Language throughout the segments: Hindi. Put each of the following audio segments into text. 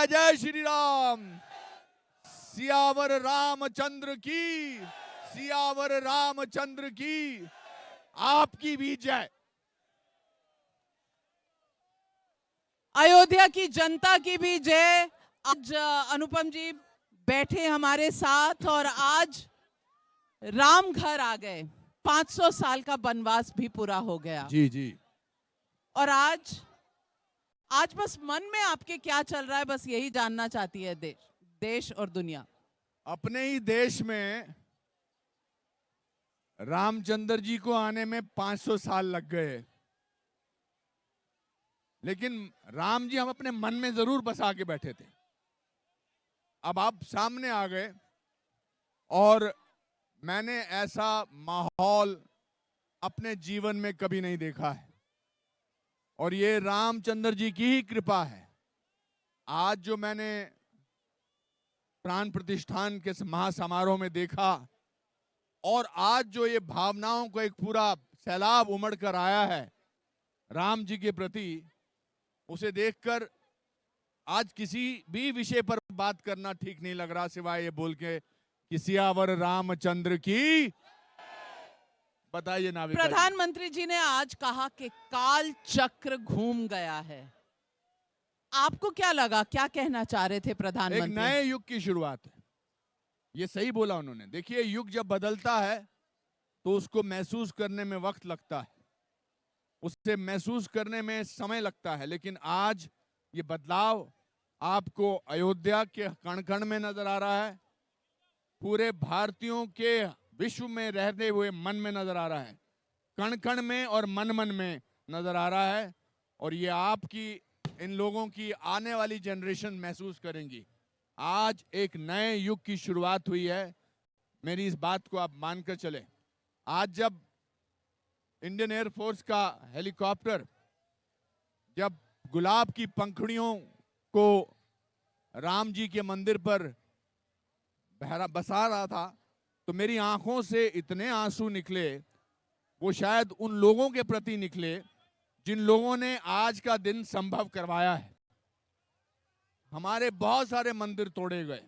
जय जय श्री राम। सियावर रामचंद्र की, सियावर रामचंद्र की, आपकी भी जय। अयोध्या की जनता की भी जय। आज अनुपम जी बैठे हमारे साथ और आज राम घर आ गए। 500 साल का वनवास भी पूरा हो गया। जी जी। और आज बस मन में आपके क्या चल रहा है, बस यही जानना चाहती है देश और दुनिया। अपने ही देश में रामचंद्र जी को आने में 500 साल लग गए, लेकिन राम जी हम अपने मन में जरूर बसा के बैठे थे। अब आप सामने आ गए और मैंने ऐसा माहौल अपने जीवन में कभी नहीं देखा है, और ये रामचंद्र जी की ही कृपा है। आज जो मैंने प्राण प्रतिष्ठान के महासमारोह में देखा, और आज जो ये भावनाओं को एक पूरा सैलाब उमड़ कर आया है राम जी के प्रति, उसे देखकर आज किसी भी विषय पर बात करना ठीक नहीं लग रहा, सिवाय ये बोल के कि सियावर रामचंद्र की। बताइए नाविका जी। प्रधानमंत्री जी ने आज कहा कि काल चक्र घूम गया है। आपको क्या लगा, क्या कहना चाह रहे थे एक प्रधानमंत्री? नए युग की शुरुआत है, ये सही बोला उन्होंने। देखिए, युग जब बदलता है तो उसको महसूस करने में वक्त लगता है, उससे महसूस करने में समय लगता है, लेकिन आज ये बदलाव आपको अयोध्या के कण कण में नजर आ रहा है, पूरे भारतीयों के विश्व में रहते हुए मन में नजर आ रहा है, कण कण में और मन मन में नजर आ रहा है। और ये आपकी, इन लोगों की आने वाली जनरेशन महसूस करेंगी। आज एक नए युग की शुरुआत हुई है, मेरी इस बात को आप मानकर चले। आज जब इंडियन एयरफोर्स का हेलीकॉप्टर जब गुलाब की पंखुड़ियों को राम जी के मंदिर पर बसा रहा था, तो मेरी आंखों से इतने आंसू निकले, वो शायद उन लोगों के प्रति निकले जिन लोगों ने आज का दिन संभव करवाया है। हमारे बहुत सारे मंदिर तोड़े गए,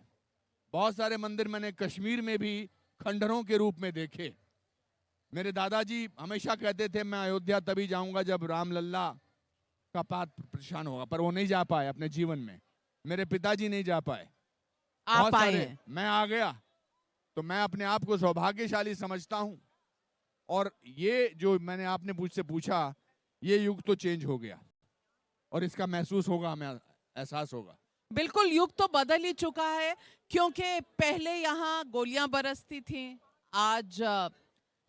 बहुत सारे मंदिर मैंने कश्मीर में भी खंडरों के रूप में देखे। मेरे दादाजी हमेशा कहते थे मैं अयोध्या तभी जाऊंगा जब रामलल्ला का पाद प्रशान होगा, पर वो नहीं जा पाए अपने जीवन में। मेरे पिताजी नहीं जा पाए, आप आए सारे हैं। मैं आ गया, तो मैं अपने आप को सौभाग्यशाली समझता हूं। और ये जो मैंने आपने मुझसे पूछा, ये युग तो चेंज हो गया और इसका महसूस होगा, हमें एहसास होगा। बिल्कुल, युग तो बदल ही चुका है, क्योंकि पहले यहाँ गोलियां बरसती थी, आज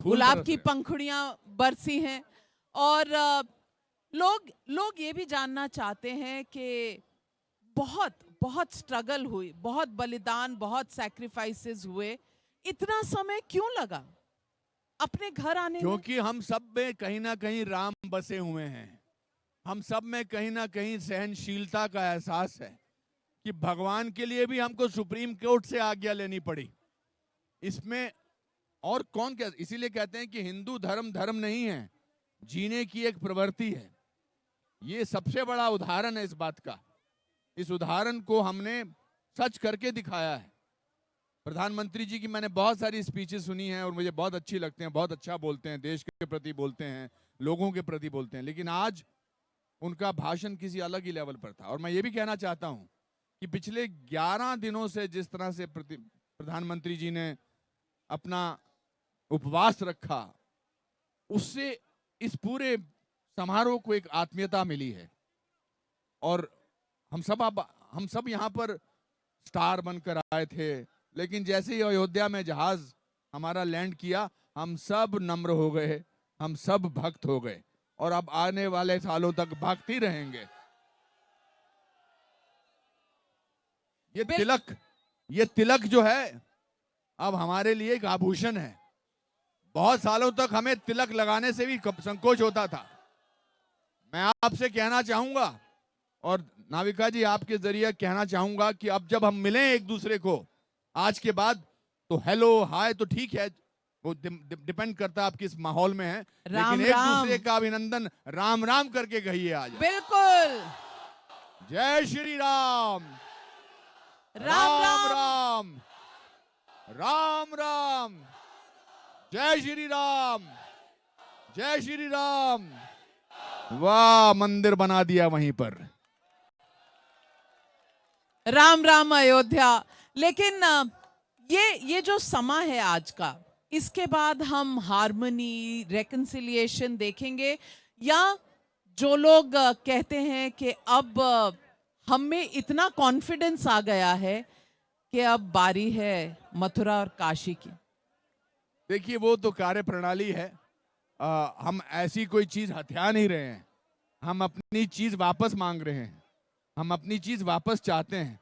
फूल गुलाब बरस की रहे। पंखुड़ियां बरसी हैं। और लोग ये भी जानना चाहते हैं कि बहुत बहुत स्ट्रगल हुई, बहुत बलिदान, बहुत सैक्रिफाइसेस हुए, इतना समय क्यों लगा अपने घर आने में? क्योंकि हम सब में कहीं ना कहीं राम बसे हुए हैं, हम सब में कहीं ना कहीं सहनशीलता का एहसास है कि भगवान के लिए भी हमको सुप्रीम कोर्ट से आज्ञा लेनी पड़ी इसमें। और कौन क्या, इसीलिए कहते हैं कि हिंदू धर्म धर्म नहीं है, जीने की एक प्रवृत्ति है। ये सबसे बड़ा उदाहरण है इस बात का। इस उदाहरण को हमने सच करके दिखाया है। प्रधानमंत्री जी की मैंने बहुत सारी स्पीचेस सुनी हैं और मुझे बहुत अच्छी लगते हैं, बहुत अच्छा बोलते हैं, देश के प्रति बोलते हैं, लोगों के प्रति बोलते हैं। लेकिन आज उनका भाषण किसी अलग ही लेवल पर था। और मैं ये भी कहना चाहता हूं कि पिछले 11 दिनों से जिस तरह से प्रधानमंत्री जी ने अपना उपवास रखा, उससे इस पूरे समारोह को एक आत्मीयता मिली है। और हम सब यहाँ पर स्टार बनकर आए थे, लेकिन जैसे ही अयोध्या में जहाज हमारा लैंड किया, हम सब नम्र हो गए, हम सब भक्त हो गए, और अब आने वाले सालों तक भक्त ही रहेंगे। ये तिलक जो है अब हमारे लिए एक आभूषण है। बहुत सालों तक हमें तिलक लगाने से भी संकोच होता था। मैं आपसे कहना चाहूंगा, और नाविका जी आपके जरिए कहना चाहूंगा, कि अब जब हम मिलें एक दूसरे को आज के बाद, तो हेलो हाय तो ठीक है, वो डिपेंड करता है आप किस माहौल में हैं, लेकिन एक दूसरे का अभिनंदन राम राम करके कहिए आज। बिल्कुल। जय श्री राम, राम राम राम। राम राम राम। जय श्री राम, जय श्री राम। वाह, मंदिर बना दिया वहीं पर। राम राम अयोध्या। लेकिन ये जो समा है आज का, इसके बाद हम हार्मनी, रेकन्सिलिएशन देखेंगे, या जो लोग कहते हैं कि अब हम में इतना कॉन्फिडेंस आ गया है कि अब बारी है मथुरा और काशी की। देखिए, वो तो कार्य प्रणाली है। हम ऐसी कोई चीज हथिया नहीं रहे हैं। हम अपनी चीज वापस मांग रहे हैं। हम अपनी चीज वापस चाहते हैं।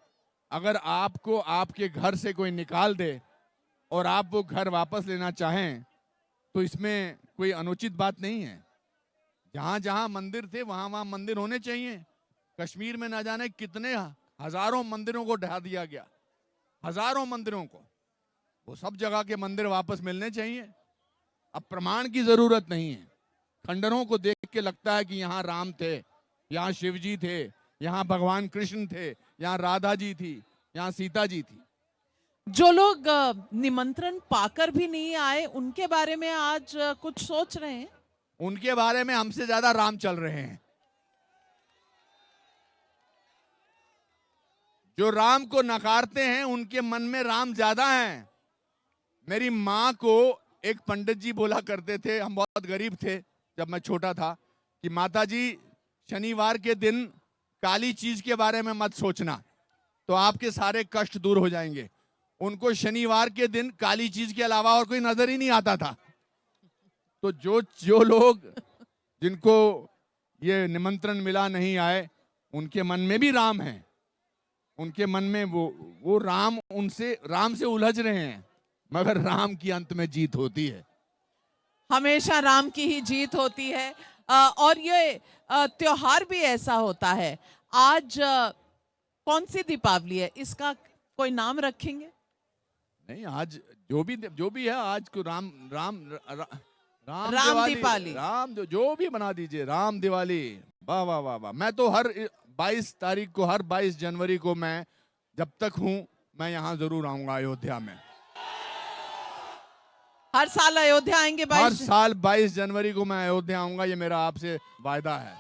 अगर आपको आपके घर से कोई निकाल दे और आप वो घर वापस लेना चाहें तो इसमें कोई अनुचित बात नहीं है। जहां जहां मंदिर थे वहां वहां मंदिर होने चाहिए। कश्मीर में ना जाने कितने हजारों मंदिरों को ढहा दिया गया, हजारों मंदिरों को। वो सब जगह के मंदिर वापस मिलने चाहिए। अब प्रमाण की जरूरत नहीं है। खंडरों को देख के लगता है कि यहाँ राम थे, यहाँ शिव जी थे, यहाँ भगवान कृष्ण थे, यहाँ राधा जी थी, यहाँ सीता जी थी। जो लोग निमंत्रण पाकर भी नहीं आए, उनके बारे में आज कुछ सोच रहे हैं? उनके बारे में हमसे ज्यादा राम चल रहे हैं। जो राम को नकारते हैं उनके मन में राम ज्यादा हैं। मेरी माँ को एक पंडित जी बोला करते थे, हम बहुत गरीब थे जब मैं छोटा था, कि माता जी शनिवार के दिन काली चीज के बारे में मत सोचना, तो आपके सारे कष्ट दूर हो जाएंगे। उनको शनिवार के दिन काली चीज के अलावा और कोई नजर ही नहीं आता था। तो जो लोग जिनको ये निमंत्रण मिला नहीं आए, उनके मन में भी राम है। उनके मन में वो राम से उलझ रहे हैं, मगर राम की अंत में जीत होती है। हमेशा राम की ही जीत होती है। और ये त्योहार भी ऐसा होता है। आज कौन सी दीपावली है, इसका कोई नाम रखेंगे? नहीं, आज जो भी है, आज को राम राम राम राम दिवाली, दीपावली। राम जो भी बना दीजिए, राम दिवाली। वाह वाह वाह वाह। मैं तो हर 22 तारीख को, हर 22 जनवरी को मैं जब तक हूं, मैं यहां जरूर आऊंगा अयोध्या में। हर साल अयोध्या आएंगे? हर साल 22 जनवरी को मैं अयोध्या आऊंगा, ये मेरा आपसे वायदा है।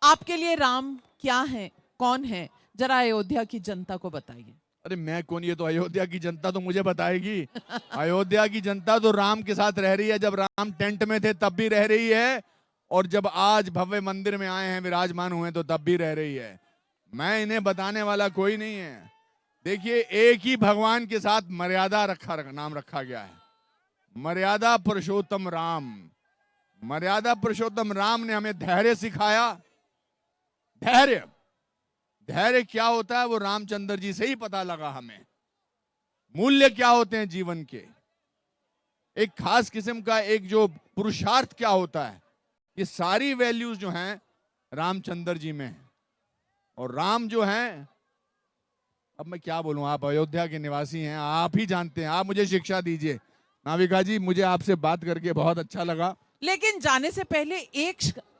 आपके लिए राम क्या है, कौन है, जरा अयोध्या की जनता को बताइए। अरे मैं कौन, ये तो अयोध्या की जनता तो मुझे बताएगी। अयोध्या की जनता तो राम के साथ रह रही है। जब राम टेंट में थे तब भी रह रही है, और जब आज भव्य मंदिर में आए हैं, विराजमान हुए, तो तब भी रह रही है। मैं इन्हें बताने वाला कोई नहीं है। देखिए, एक ही भगवान के साथ मर्यादा नाम रखा गया है, मर्यादा पुरुषोत्तम राम। मर्यादा पुरुषोत्तम राम ने हमें धैर्य सिखाया। धैर्य क्या होता है वो रामचंद्र जी से ही पता लगा हमें। मूल्य क्या होते हैं जीवन के, एक खास किस्म का एक जो पुरुषार्थ क्या होता है, ये सारी वैल्यूज जो हैं रामचंद्र जी में है। और राम जो हैं, अब मैं क्या बोलूं, आप अयोध्या के निवासी हैं, आप ही जानते हैं। आप मुझे शिक्षा दीजिए। नाविका जी, मुझे आपसे बात करके बहुत अच्छा लगा। लेकिन जाने से पहले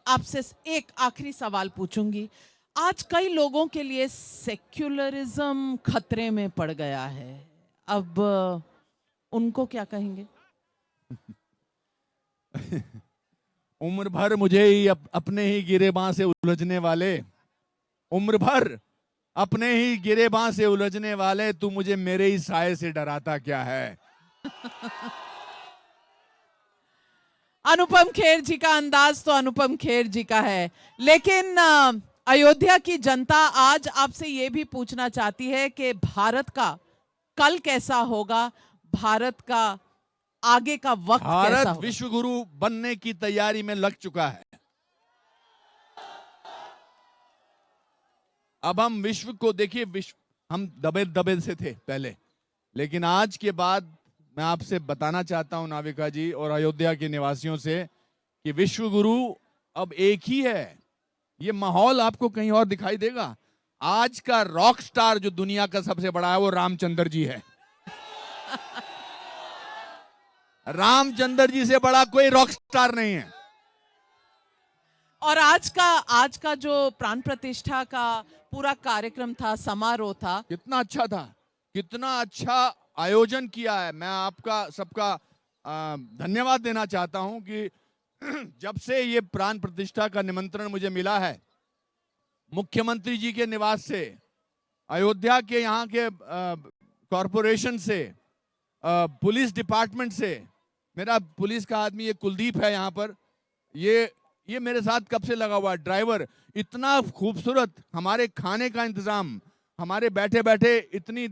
आपसे एक आखिरी सवाल पूछूंगी। आज कई लोगों के लिए सेक्युलरिज्म खतरे में पड़ गया है, अब उनको क्या कहेंगे? उम्र भर मुझे ही अपने ही गिरेबां से उलझने वाले, उम्र भर अपने ही गिरेबां से उलझने वाले, तू मुझे मेरे ही साये से डराता क्या है। अनुपम खेर जी का अंदाज तो अनुपम खेर जी का है। लेकिन अयोध्या की जनता आज आपसे ये भी पूछना चाहती है कि भारत का कल कैसा होगा, भारत का आगे का वक्त कैसा भारत होगा? विश्व गुरु बनने की तैयारी में लग चुका है। अब हम विश्व को देखिए, हम दबे दबे से थे पहले, लेकिन आज के बाद मैं आपसे बताना चाहता हूं नाविका जी और अयोध्या के निवासियों से कि विश्व गुरु अब एक ही है। ये माहौल आपको कहीं और दिखाई देगा। आज का रॉक स्टार जो दुनिया का सबसे बड़ा है वो रामचंद्र जी है। रामचंद्र जी से बड़ा कोई रॉक स्टार नहीं है। और आज का जो प्राण प्रतिष्ठा का पूरा कार्यक्रम था, समारोह था, कितना अच्छा था, कितना अच्छा आयोजन किया है। मैं आपका सबका धन्यवाद देना चाहता हूं कि जब से ये प्राण प्रतिष्ठा का निमंत्रण मुझे मिला है, मुख्यमंत्री जी के निवास से, अयोध्या के यहाँ के कॉरपोरेशन से, पुलिस डिपार्टमेंट से, मेरा पुलिस का आदमी ये कुलदीप है यहाँ पर, ये मेरे साथ कब से लगा हुआ है, ड्राइवर, इतना खूबसूरत हमारे खाने का इंतजाम, हमारे बैठे बैठे इतनी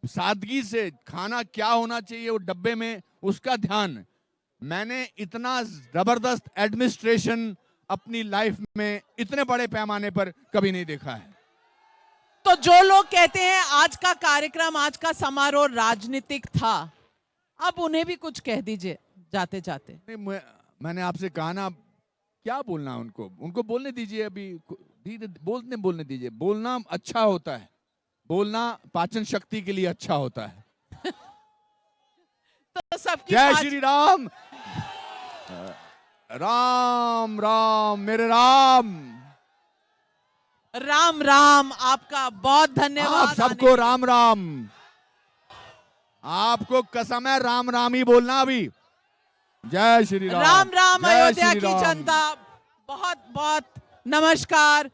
सादगी से खाना क्या होना चाहिए वो डब्बे में, उसका ध्यान, मैंने इतना जबरदस्त एडमिनिस्ट्रेशन अपनी लाइफ में इतने बड़े पैमाने पर कभी नहीं देखा है। तो जो लोग कहते हैं आज का कार्यक्रम, आज का समारोह राजनीतिक था, अब उन्हें भी कुछ कह दीजिए जाते जाते। नहीं, मैंने आपसे कहा ना, क्या बोलना उनको बोलने दीजिए, अभी धीरे बोलने दीजिए। बोलना अच्छा होता है, बोलना पाचन शक्ति के लिए अच्छा होता है। तो सबकी जय श्री राम, राम राम मेरे राम, राम राम। आपका बहुत धन्यवाद। आप सबको राम राम। आपको कसम है राम राम ही बोलना अभी। जय श्री राम, राम राम। जय अयोध्या श्री की राम। जनता बहुत बहुत नमस्कार।